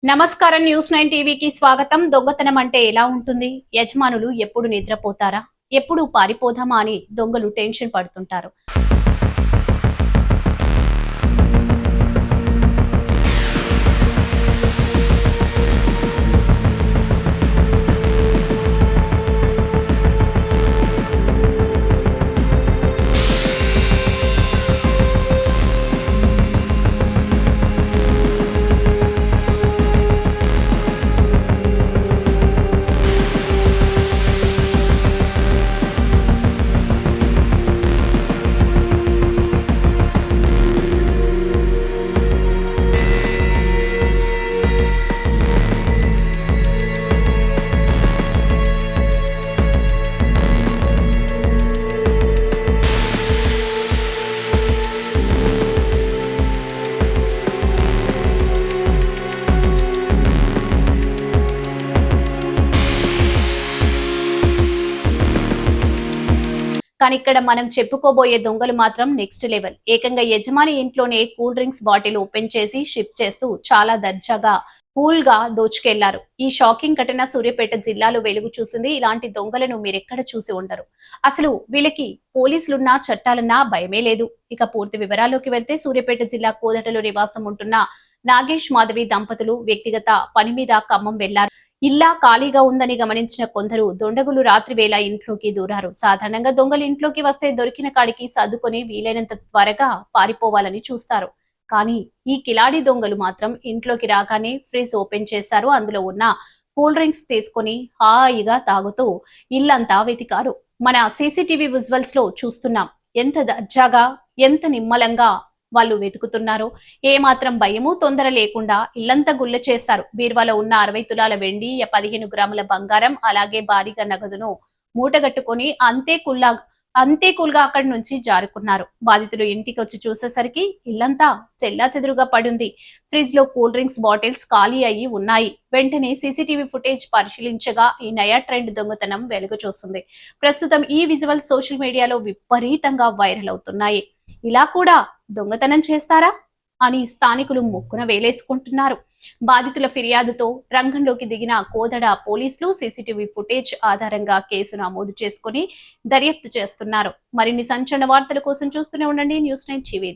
నమస్కారం. న్యూస్ 9 టీవీకి స్వాగతం. దొంగతనం అంటే ఎలా ఉంటుంది? యజమానులు ఎప్పుడు నిద్రపోతారా? ఎప్పుడు పారిపోదామా అని దొంగలు టెన్షన్ పడుతుంటారు. కానీ ఇక్కడ మనం చెప్పుకోబోయే దొంగలు మాత్రం నెక్స్ట్ లెవెల్. ఏకంగా యజమాని ఇంట్లోనే కూల్ డ్రింక్స్ బాటిల్ ఓపెన్ చేసి షిప్ చేస్తూ చాలా దర్జాగా కూల్ గా దోచుకెళ్లారు. ఈ షాకింగ్ ఘటన సూర్యాపేట జిల్లాలో వెలుగు చూసింది. ఇలాంటి దొంగలను మీరెక్కడ చూసి ఉండరు. అసలు వీళ్ళకి పోలీసులున్నా చట్టాలన్నా భయమే లేదు. ఇక పూర్తి వివరాల్లోకి వెళ్తే సూర్యాపేట జిల్లా కోదటలో నివాసం ఉంటున్న నాగేష్ మాధవి దంపతులు వ్యక్తిగత పని మీద ఖమ్మం వెళ్లారు. ఇల్లా ఖాళీగా ఉందని గమనించిన కొందరు దొండగులు రాత్రి వేళ ఇంట్లోకి దూరారు. సాధారణంగా దొంగలు ఇంట్లోకి వస్తే దొరికిన కాడికి సర్దుకొని వీలైనంత త్వరగా పారిపోవాలని చూస్తారు. కానీ ఈ కిలాడి దొంగలు మాత్రం ఇంట్లోకి రాగానే ఫ్రిడ్జ్ ఓపెన్ చేశారు. అందులో ఉన్న కూల్ డ్రింక్స్ తీసుకొని హాయిగా తాగుతూ ఇల్లంతా వెతికారు. మన సీసీటీవీ విజువల్స్ లో చూస్తున్నాం ఎంత దర్జాగా, ఎంత నిమ్మలంగా వాళ్ళు వెతుకుతున్నారు. ఏమాత్రం భయము తొందర లేకుండా ఇల్లంతా గుల్ల చేశారు. బీర్వాలో ఉన్న 60 తులాల వెండి, 15 గ్రాముల బంగారం, అలాగే భారీగా నగదును మూటగట్టుకొని అంతే కూల్గా అక్కడి నుంచి జారుకున్నారు. బాధితులు ఇంటికి వచ్చి చూసేసరికి ఇల్లంతా చెల్లాచెదురుగా పడుంది. ఫ్రిడ్జ్ లో కూల్ డ్రింక్స్ బాటిల్స్ ఖాళీ అయ్యి ఉన్నాయి. వెంటనే సీసీటీవీ ఫుటేజ్ పరిశీలించగా ఈ నయా ట్రెండ్ దొంగతనం వెలుగు చూస్తుంది. ప్రస్తుతం ఈ విజువల్ సోషల్ మీడియాలో విపరీతంగా వైరల్ అవుతున్నాయి. ఇలా కూడా దొంగతనం చేస్తారా అని స్థానికులు ముక్కున వేలేసుకుంటున్నారు. బాధితుల ఫిర్యాదుతో రంగంలోకి దిగిన కోదడ పోలీసులు సీసీటీవీ ఫుటేజ్ ఆధారంగా కేసు నమోదు చేసుకుని దర్యాప్తు చేస్తున్నారు. మరిన్ని సంచలన వార్తల కోసం చూస్తూనే ఉండండి న్యూస్ 9 టీవీ.